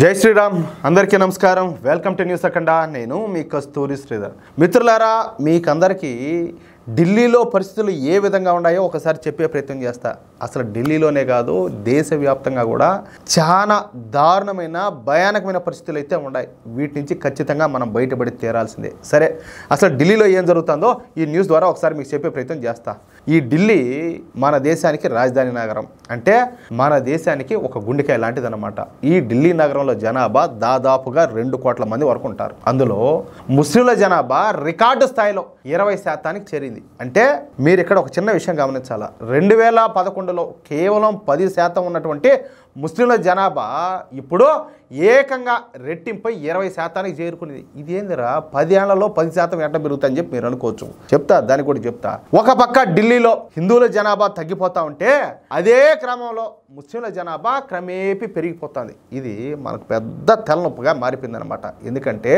జై శ్రీరామ్ అందరికీ నమస్కారం వెల్కమ్ టు న్యూస్ అఖండ నేను మీ కస్తూరి శ్రీధర్ మిత్రులారా మీకందరికీ ఢిల్లీలో పరిస్థితులు ఏ విధంగా ఉన్నాయో ఒకసారి చెప్పే ప్రయత్నం చేస్తా అసలు ఢిల్లీలోనే కాదు దేశవ్యాప్తంగా కూడా చాలా దారుణమైన భయానకమైన పరిస్థితులు అయితే ఉన్నాయి వీటి నుంచి ఖచ్చితంగా మనం బయటపడి తీరాల్సిందే సరే అసలు ఢిల్లీలో ఏం జరుగుతుందో ఈ న్యూస్ ద్వారా ఒకసారి మీకు చెప్పే ప్రయత్నం చేస్తా ఈ ఢిల్లీ మన దేశానికి రాజధాని నగరం అంటే మన దేశానికి ఒక గుండెకాయ లాంటిదన్నమాట ఈ ఢిల్లీ నగరంలో జనాభా దాదాపుగా 2 కోట్ల మంది వరకు ఉంటారు అందులో ముస్లింల జనాభా రికార్డు స్థాయిలో 20% చేరింది అంటే మీరు ఇక్కడ ఒక చిన్న విషయం గమనించాలా 2011లో కేవలం 10% ఉన్నటువంటి ముస్లింల జనాభా ఇప్పుడు ఏకంగా రెట్టింపై 20% చేరుకునేది ఇదేందిరా 10 ఏళ్లలో 10% ఎట్లా పెరుగుతుందని చెప్పి మీరు అనుకోవచ్చు చెప్తా దానికి కూడా చెప్తా ఒక పక్క ఢిల్లీలో హిందువుల జనాభా తగ్గిపోతా ఉంటే అదే క్రమంలో ముస్లింల జనాభా క్రమేపీ పెరిగిపోతుంది ఇది మనకు పెద్ద తలనొప్పిగా మారిపోయింది అనమాట ఎందుకంటే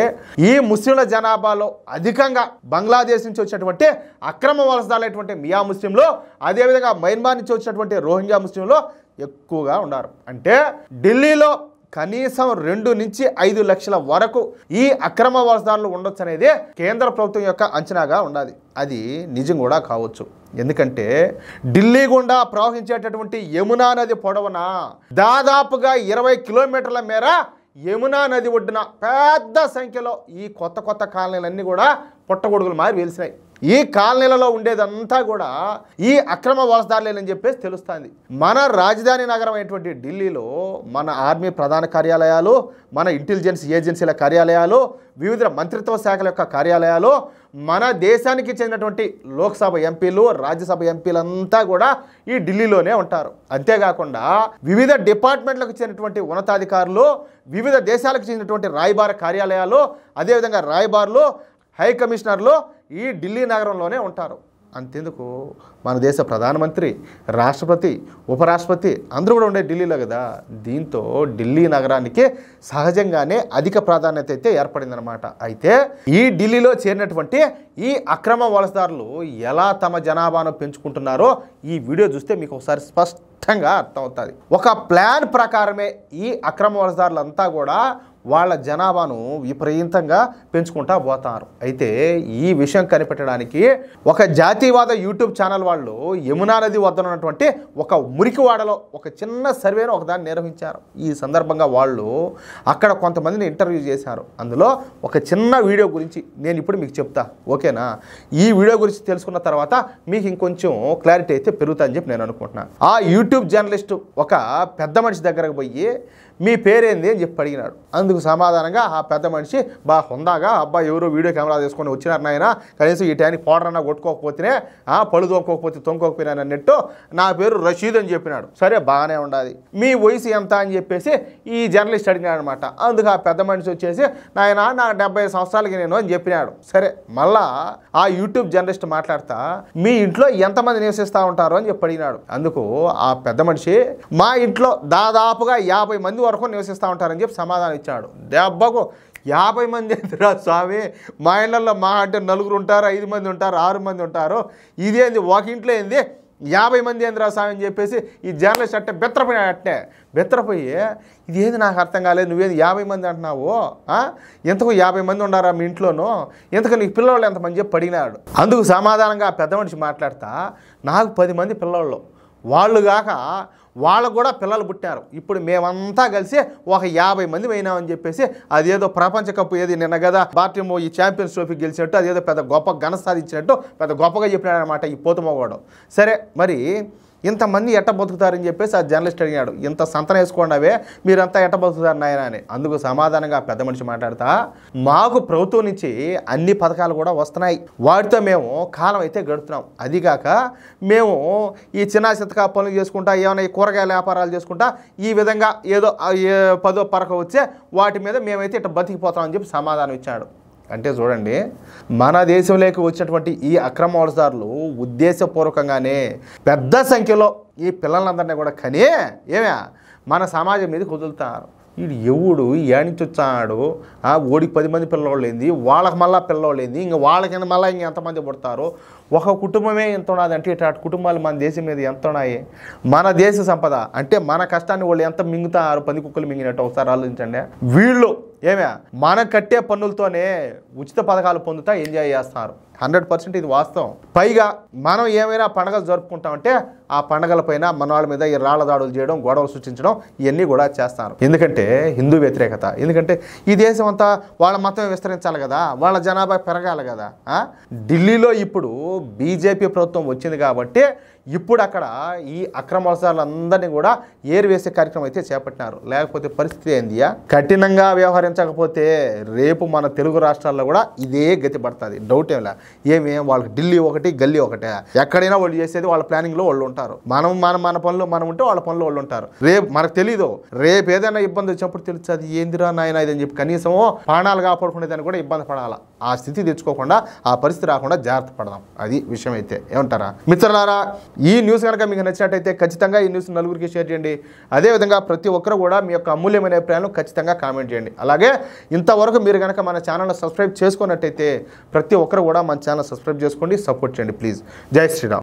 ఈ ముస్లింల జనాభాలో అధికంగా బంగ్లాదేశ్ నుంచి వచ్చినటువంటి అక్రమ వలసదారులైనటువంటి మియా ముస్లింలు అదేవిధంగా మయన్మార్ నుంచి వచ్చినటువంటి రోహింగ్యా ముస్లింలు ఎక్కువగా ఉన్నారు అంటే ఢిల్లీలో కనీసం 2 నుంచి 5 లక్షల వరకు ఈ అక్రమ వలసదారులు ఉండొచ్చు అనేది కేంద్ర ప్రభుత్వం యొక్క అంచనాగా ఉండాలి అది నిజం కూడా కావచ్చు ఎందుకంటే ఢిల్లీ గుండా ప్రవహించేటటువంటి యమునా నది పొడవున దాదాపుగా 20 కిలోమీటర్ల మేర యమునా నది ఒడ్డున పెద్ద సంఖ్యలో ఈ కొత్త కాలనీలన్నీ కూడా పుట్టగొడుగులు మారి వెలిసినాయి ఈ కాలనీలలో ఉండేదంతా కూడా ఈ అక్రమ వలసదారులేనని చెప్పేసి తెలుస్తుంది మన రాజధాని నగరం అయినటువంటి ఢిల్లీలో మన ఆర్మీ ప్రధాన కార్యాలయాలు మన ఇంటెలిజెన్స్ ఏజెన్సీల కార్యాలయాలు వివిధ మంత్రిత్వ శాఖల యొక్క కార్యాలయాలు మన దేశానికి చెందినటువంటి లోక్సభ ఎంపీలు రాజ్యసభ ఎంపీలంతా కూడా ఈ ఢిల్లీలోనే ఉంటారు అంతేకాకుండా వివిధ డిపార్ట్మెంట్లకు చెందినటువంటి ఉన్నతాధికారులు వివిధ దేశాలకు చెందినటువంటి రాయబార కార్యాలయాలు అదేవిధంగా రాయబారులు హై కమిషనర్లు ఈ ఢిల్లీ నగరంలోనే ఉంటారు అంతెందుకు మన దేశ ప్రధానమంత్రి రాష్ట్రపతి ఉపరాష్ట్రపతి అందరూ కూడా ఉండే ఢిల్లీలో కదా దీంతో ఢిల్లీ నగరానికి సహజంగానే అధిక ప్రాధాన్యత అయితే ఏర్పడిందనమాట అయితే ఈ ఢిల్లీలో చేరినటువంటి ఈ అక్రమ వలసదారులు ఎలా తమ జనాభాను పెంచుకుంటున్నారో ఈ వీడియో చూస్తే మీకు ఒకసారి స్పష్టంగా అర్థమవుతుంది ఒక ప్లాన్ ప్రకారమే ఈ అక్రమ వలసదారులంతా కూడా వాళ్ళ జనాభాను విపరీతంగా పెంచుకుంటా పోతారు అయితే ఈ విషయం కనిపెట్టడానికి ఒక జాతీయవాద యూట్యూబ్ ఛానల్ వాళ్ళు యమునా నది వద్ద ఉన్నటువంటి ఒక మురికివాడలో ఒక చిన్న సర్వేను ఒకదాన్ని నిర్వహించారు ఈ సందర్భంగా వాళ్ళు అక్కడ కొంతమందిని ఇంటర్వ్యూ చేశారు అందులో ఒక చిన్న వీడియో గురించి నేను ఇప్పుడు మీకు చెప్తా ఓకేనా ఈ వీడియో గురించి తెలుసుకున్న తర్వాత మీకు ఇంకొంచెం క్లారిటీ అయితే పెరుగుతుందని చెప్పి నేను అనుకుంటున్నాను ఆ యూట్యూబ్ జర్నలిస్టు ఒక పెద్ద మనిషి దగ్గరకు పోయి మీ పేరేంది అని చెప్పి అడిగినాడు అందుకు సమాధానంగా ఆ పెద్ద మనిషి హుందాగా అబ్బాయి ఎవరో వీడియో కెమెరా తీసుకొని వచ్చినారు నాయన కనీసం ఈ టైంకి పౌడర్ అన్నా కొట్టుకోకపోతేనే పళ్ళు తొంకోకపోతే తొంకోకపోయినా అన్నట్టు నా పేరు రషీద్ అని చెప్పినాడు సరే బాగానే ఉండాలి మీ వయసు ఎంత అని చెప్పేసి ఈ జర్నలిస్ట్ అడిగినాడు అనమాట అందుకు ఆ పెద్ద మనిషి వచ్చేసి నాయన నాకు 75 సంవత్సరాలకి నేను అని చెప్పినాడు సరే మళ్ళా ఆ యూట్యూబ్ జర్నలిస్ట్ మాట్లాడతా మీ ఇంట్లో ఎంతమంది నివసిస్తూ ఉంటారు అని చెప్పి అడిగినాడు అందుకు ఆ పెద్ద మనిషి మా ఇంట్లో దాదాపుగా 50 మంది వరకు నివసిస్తూ ఉంటారని చెప్పి సమాధానం ఇచ్చాడు దెబ్బకు 50 మంది ఏందిరా స్వామి మా ఇళ్లలో మా అంటే 4 ఉంటారు 5 మంది ఉంటారు 6 మంది ఉంటారు ఇదేంది ఒక ఇంట్లో ఏంది 50 మంది ఏందిరా స్వామి అని చెప్పేసి ఈ జర్నలిస్ట్ అంటే బెత్తరపోయి ఇదేంది నాకు అర్థం కాలేదు నువ్వేది 50 మంది అంటున్నావు ఎంతకు 50 మంది ఉన్నారా మీ ఇంట్లోనూ ఎంతకు నీకు పిల్లవాళ్ళు ఎంతమంది చెప్పి అడిగినాడు అందుకు సమాధానంగా పెద్ద మనిషి మాట్లాడతా నాకు 10 మంది పిల్లవాళ్ళు వాళ్ళకు కూడా పిల్లలు పుట్టారు ఇప్పుడు మేమంతా కలిసి ఒక 50 మంది పోయినామని చెప్పేసి అదేదో ప్రపంచ కప్పు ఏది నిన్న కదా బార్టీమో ఈ ఛాంపియన్స్ ట్రోఫీ గెలిచినట్టు అదేదో పెద్ద గొప్ప ఘన సాధించినట్టు పెద్ద గొప్పగా చెప్పినాడు అనమాట ఈ పోతుమోగోడు సరే మరి ఇంతమంది ఎట్ట బతుకుతారని చెప్పేసి ఆ జర్నలిస్ట్ అడిగాడు ఇంత సంతన వేసుకోండి అవే మీరంతా ఎట్ట బతుకుతారు నాయన అని అందుకు సమాధానంగా పెద్ద మనిషి మాట్లాడతా మాకు ప్రభుత్వం నుంచి అన్ని పథకాలు కూడా వస్తున్నాయి వాటితో మేము కాలం అయితే గడుపుతున్నాం అదిగాక మేము ఈ చిన్న చితకా పనులు చేసుకుంటా ఏమైనా ఈ కూరగాయల వ్యాపారాలు చేసుకుంటా ఈ విధంగా ఏదో 10వ పరక వచ్చే వాటి మీద మేమైతే ఇట్లా బతికిపోతామని చెప్పి సమాధానం ఇచ్చాడు అంటే చూడండి మన దేశంలోకి వచ్చినటువంటి ఈ అక్రమ వలసదారులు ఉద్దేశపూర్వకంగానే పెద్ద సంఖ్యలో ఈ పిల్లలందరినీ కూడా కని మన సమాజం మీద కుదులుతారు వీడు ఎవడు ఏడించి వచ్చాడు, ఓడికి 10 మంది పిల్లవాళ్ళు ఏంది, వాళ్ళకి మళ్ళీ పిల్లవాళ్ళు ఏంది, ఇంకా వాళ్ళకి మళ్ళీ ఎంతమంది పుడతారో, ఒక కుటుంబమే ఎంత ఉన్నది అంటే ఇటు కుటుంబాలు మన దేశం మీద ఎంత ఉన్నాయి. మన దేశ సంపద అంటే మన కష్టాన్ని వాళ్ళు ఎంత మింగుతారు, 10 కుక్కలు మింగినట్టు ఒకసారి ఆలోచించండి. వీళ్ళు ఏమే మనం కట్టే పన్నులతోనే ఉచిత పథకాలు పొందుతా ఎంజాయ్ చేస్తారు. 100% ఇది వాస్తవం. పైగా మనం ఏమైనా పండగలు జరుపుకుంటామంటే ఆ పండగల పైన మన వాళ్ళ మీద ఈ రాళ్ల దాడులు చేయడం, గొడవలు సృష్టించడం ఇవన్నీ కూడా చేస్తారు. ఎందుకంటే హిందూ వ్యతిరేకత. ఎందుకంటే ఈ దేశం అంతా వాళ్ళ మతం విస్తరించాలి కదా, వాళ్ళ జనాభా పెరగాలి కదా. ఢిల్లీలో ఇప్పుడు బీజేపీ ప్రభుత్వం వచ్చింది కాబట్టి ఇప్పుడు అక్కడ ఈ అక్రమవసరాలందరినీ కూడా ఏరివేసే కార్యక్రమం అయితే చేపట్టినారు. లేకపోతే పరిస్థితి ఏందియా? కఠినంగా వ్యవహరించకపోతే రేపు మన తెలుగు రాష్ట్రాల్లో కూడా ఇదే గతి పడుతుంది. డౌట్ ఏం లే. వాళ్ళకి ఢిల్లీ ఒకటి, గల్లీ ఒకటే. ఎక్కడైనా వాళ్ళు చేసేది వాళ్ళ ప్లానింగ్లో వాళ్ళు ఉంటారు. మన పనులు మనం ఉంటే వాళ్ళ పనులు వాళ్ళు ఉంటారు. రేపు మనకు తెలీదు, రేపు ఏదైనా ఇబ్బంది వచ్చినప్పుడు తెలుస్తుంది. ఏందిరా నాయన ఇదని చెప్పి కనీసం ప్రాణాలు కాపాడుకునేదాన్ని కూడా ఇబ్బంది పడాలా. ఆ స్థితి తెచ్చుకోకుండా, ఆ పరిస్థితి రాకుండా జాగ్రత్త పడదాం. అది విషయం అయితే. ఏమంటారా మిత్రులారా? ఈ న్యూస్ కనుక మీకు నచ్చినట్టయితే ఖచ్చితంగా ఈ న్యూస్ నలుగురికి షేర్ చేయండి. అదేవిధంగా ప్రతి ఒక్కరు కూడా మీ యొక్క అమూల్యమైన అభిప్రాయాలను ఖచ్చితంగా కామెంట్ చేయండి. అలాగే ఇంతవరకు మీరు కనుక మన ఛానల్ని సబ్స్క్రైబ్ చేసుకున్నట్టయితే ప్రతి ఒక్కరు కూడా మన ఛానల్ సబ్స్క్రైబ్ చేసుకోండి, సపోర్ట్ చేయండి ప్లీజ్. జై శ్రీరామ్.